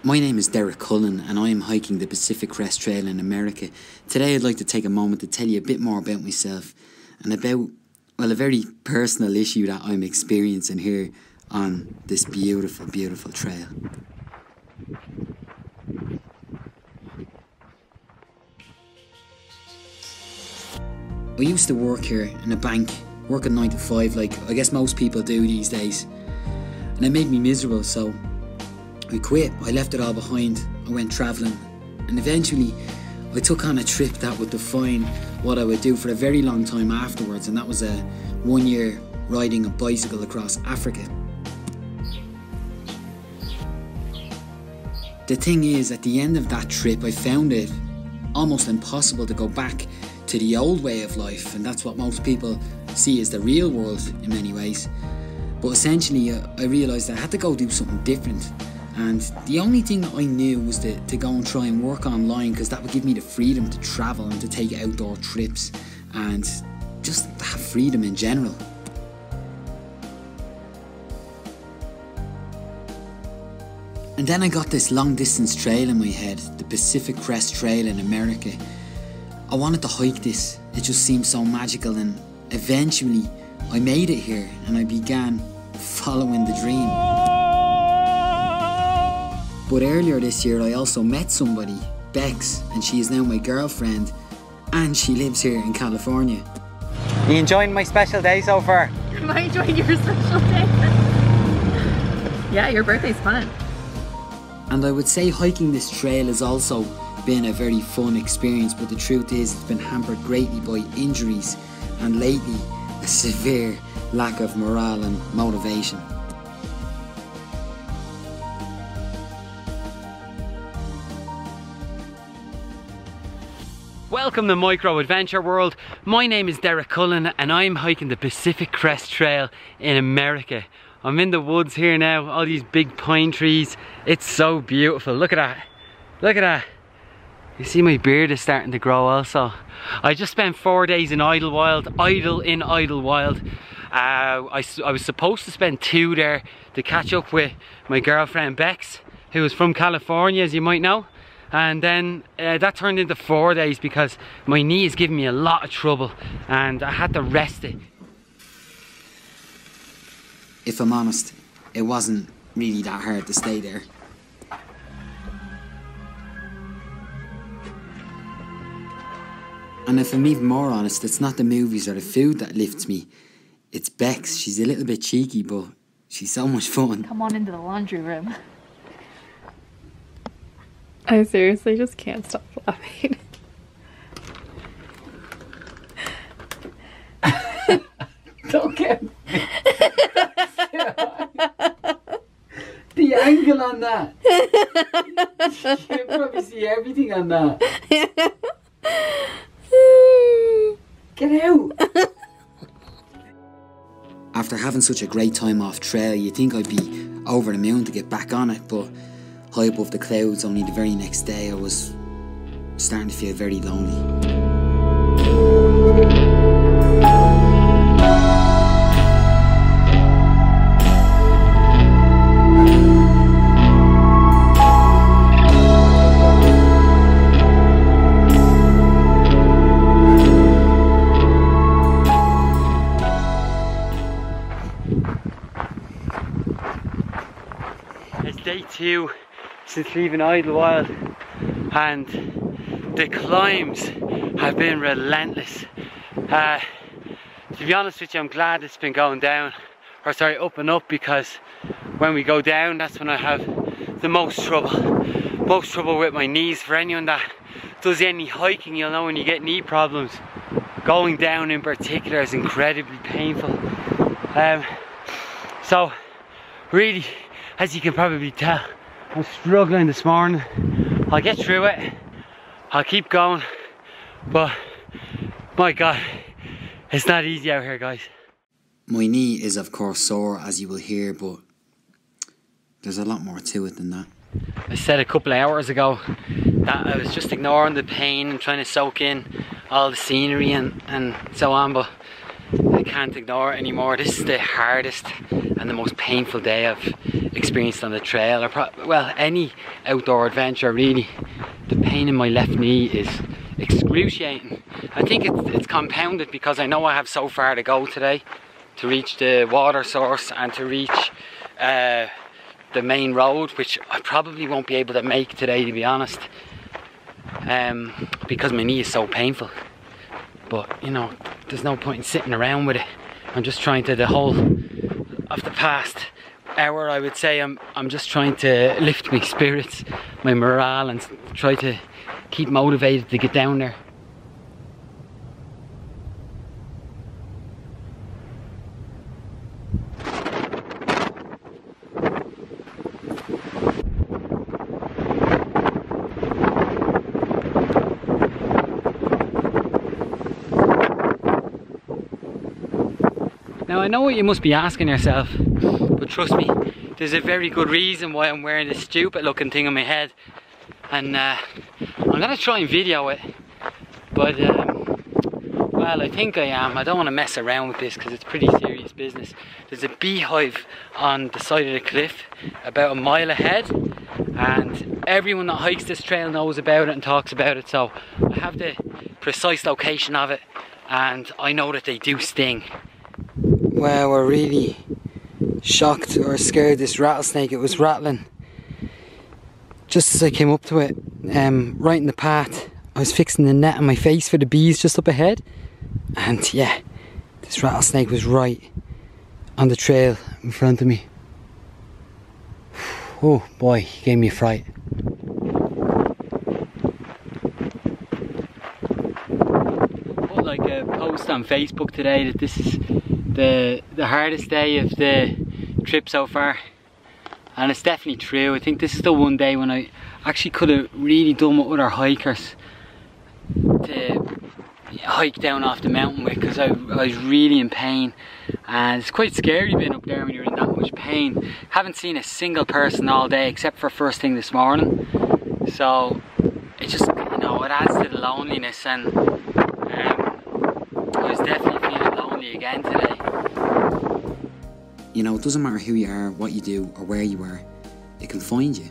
My name is Derek Cullen and I am hiking the Pacific Crest Trail in America. Today I'd like to take a moment to tell you a bit more about myself and about, well, a very personal issue that I'm experiencing here on this beautiful, beautiful trail. I used to work here in a bank, working 9 to 5 like I guess most people do these days. And it made me miserable, so I quit. I left it all behind. I went travelling, and eventually I took on a trip that would define what I would do for a very long time afterwards, and that was a 1 year riding a bicycle across Africa. The thing is, at the end of that trip I found it almost impossible to go back to the old way of life, and that's what most people see as the real world in many ways. But essentially I realised I had to go do something different. And the only thing that I knew was to go and try and work online, because that would give me the freedom to travel and to take outdoor trips and just have freedom in general. And then I got this long distance trail in my head, the Pacific Crest Trail in America. I wanted to hike this, it just seemed so magical, and eventually I made it here and I began following the dream. But earlier this year I also met somebody, Bex, and she is now my girlfriend, and she lives here in California. Are you enjoying my special day so far? Am I enjoying your special day? Yeah, your birthday's fun. And I would say hiking this trail has also been a very fun experience, but the truth is it's been hampered greatly by injuries and lately a severe lack of morale and motivation. Welcome to Micro Adventure World. My name is Derek Cullen and I'm hiking the Pacific Crest Trail in America. I'm in the woods here now, all these big pine trees. It's so beautiful. Look at that. Look at that. You see my beard is starting to grow also. I just spent 4 days in Idyllwild. I was supposed to spend 2 there to catch up with my girlfriend Bex, who is from California, as you might know. And then that turned into 4 days because my knee is giving me a lot of trouble and I had to rest it. If I'm honest, it wasn't really that hard to stay there. And if I'm even more honest, it's not the movies or the food that lifts me. It's Bex. She's a little bit cheeky, but she's so much fun. Come on into the laundry room. I seriously just can't stop laughing. Don't get me. The angle on that. You can probably see everything on that. Get out. After having such a great time off trail, you'd think I'd be over the moon to get back on it, but high above the clouds, only the very next day I was starting to feel very lonely. It's day 2 since leaving Idyllwild and the climbs have been relentless. To be honest with you, I'm glad it's been going down, or sorry, up and up, because when we go down, that's when I have the most trouble with my knees. For anyone that does any hiking, you'll know when you get knee problems, going down in particular is incredibly painful. So really, as you can probably tell, I'm struggling this morning. I'll get through it, I'll keep going, but my God, it's not easy out here, guys. My knee is of course sore, as you will hear, but there's a lot more to it than that. I said a couple of hours ago that I was just ignoring the pain and trying to soak in all the scenery and so on, but I can't ignore it anymore. This is the hardest and the most painful day I've experienced on the trail, or well, any outdoor adventure really. The pain in my left knee is excruciating. I think it's compounded because I know I have so far to go today to reach the water source and to reach the main road, which I probably won't be able to make today, to be honest, because my knee is so painful. But you know, there's no point in sitting around with it. I'm just trying to, the whole of the past hour, I would say, I'm just trying to lift my spirits, my morale, and try to keep motivated to get down there. Now I know what you must be asking yourself, but trust me, there's a very good reason why I'm wearing this stupid looking thing on my head, and I'm gonna try and video it, but well, I think I am. I don't want to mess around with this because it's pretty serious business. There's a beehive on the side of the cliff about a mile ahead, and everyone that hikes this trail knows about it and talks about it, so I have the precise location of it, and I know that they do sting. Wow, we're really shocked or scared. This rattlesnake, it was rattling just as I came up to it, right in the path. I was fixing the net on my face for the bees just up ahead, and yeah, this rattlesnake was right on the trail in front of me. Oh boy, he gave me a fright. Put like a post on Facebook today that this is the hardest day of the trip so far, and it's definitely true. I think this is the one day when I actually could have really done what other hikers to hike down off the mountain with, because I was really in pain, and it's quite scary being up there when you're in that much pain. Haven't seen a single person all day except for first thing this morning, so it just, you know, it adds to the loneliness, and I was definitely feeling lonely again today. You know, it doesn't matter who you are, what you do, or where you are, it can find you.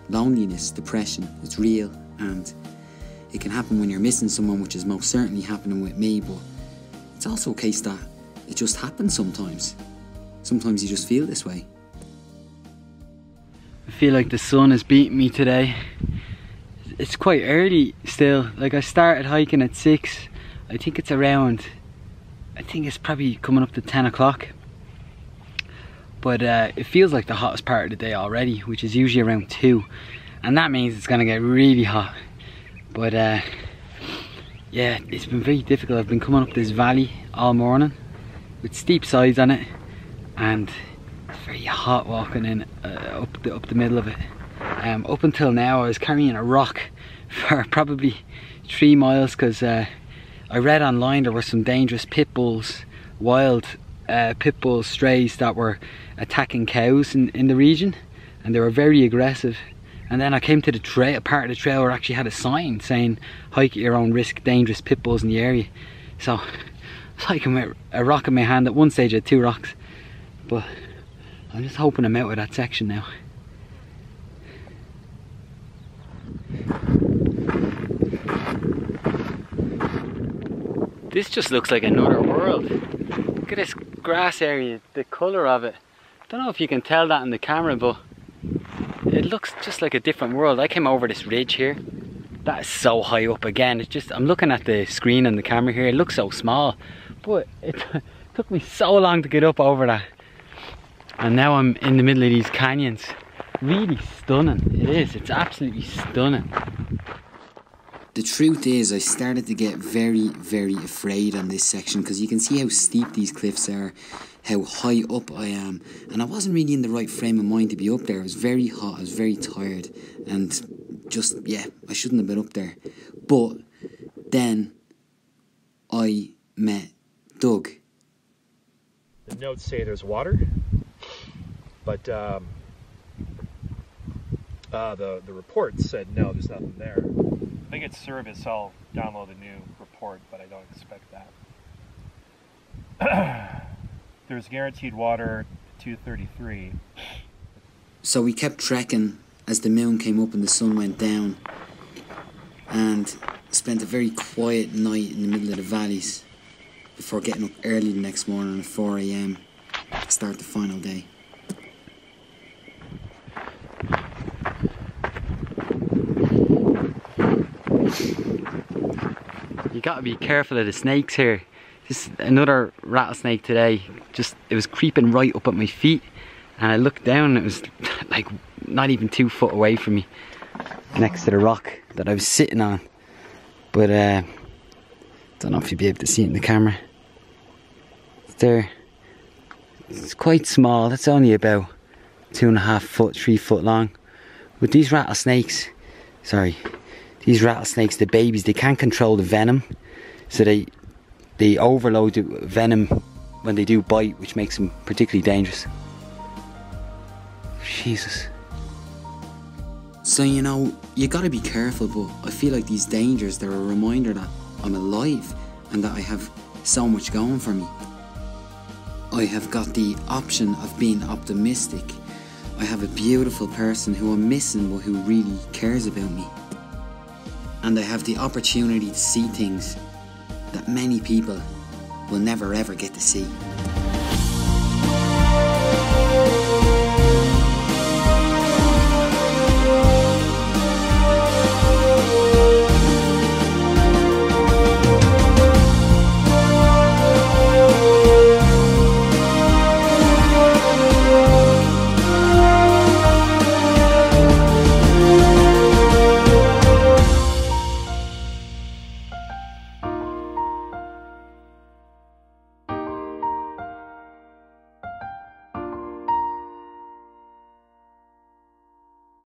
Loneliness, depression, it's real, and it can happen when you're missing someone, which is most certainly happening with me, but it's also a case that it just happens sometimes. Sometimes you just feel this way. I feel like the sun is beating me today. It's quite early still. Like, I started hiking at 6. I think it's around, I think it's probably coming up to 10 o'clock. But it feels like the hottest part of the day already, which is usually around 2. And that means it's gonna get really hot. But yeah, it's been very difficult. I've been coming up this valley all morning with steep sides on it, and it's very hot walking in up the middle of it. Up until now I was carrying a rock for probably 3 miles, because I read online there were some dangerous pit bulls, wild pit bull strays that were attacking cows in the region, and they were very aggressive. And then I came to the trail, part of the trail where I actually had a sign saying hike at your own risk, dangerous pit bulls in the area. So I was hiking with a rock in my hand. At one stage I had 2 rocks, but I'm just hoping I'm out of that section now. This just looks like another world. Look at this grass area, the colour of it. Don't know if you can tell that in the camera, but it looks just like a different world. I came over this ridge here. That is so high up again. It's just, I'm looking at the screen on the camera here. It looks so small, but it took me so long to get up over that. And now I'm in the middle of these canyons. Really stunning. It is. It's absolutely stunning. The truth is, I started to get very, very afraid on this section, because you can see how steep these cliffs are, how high up I am, and I wasn't really in the right frame of mind to be up there. I was very hot, I was very tired, and just, yeah, I shouldn't have been up there. But then I met Doug. The notes say there's water, but the report said no, there's nothing there. If I get service, I'll download a new report, but I don't expect that. There's guaranteed water 2:33. So we kept trekking as the moon came up and the sun went down, and spent a very quiet night in the middle of the valleys before getting up early the next morning at 4 AM to start the final day. You gotta be careful of the snakes here. This another rattlesnake today. It was creeping right up at my feet, and I looked down and it was like not even 2 foot away from me, next to the rock that I was sitting on. But don't know if you'll be able to see it in the camera. It's there. It's quite small. It's only about 2.5 foot, 3 foot long. With these rattlesnakes, the babies, they can't control the venom, so they overload the venom when they do bite, which makes them particularly dangerous. Jesus. So, you know, you gotta be careful, but I feel like these dangers, they're a reminder that I'm alive and that I have so much going for me. I have got the option of being optimistic. I have a beautiful person who I'm missing but who really cares about me. And I have the opportunity to see things that many people will never ever get to see.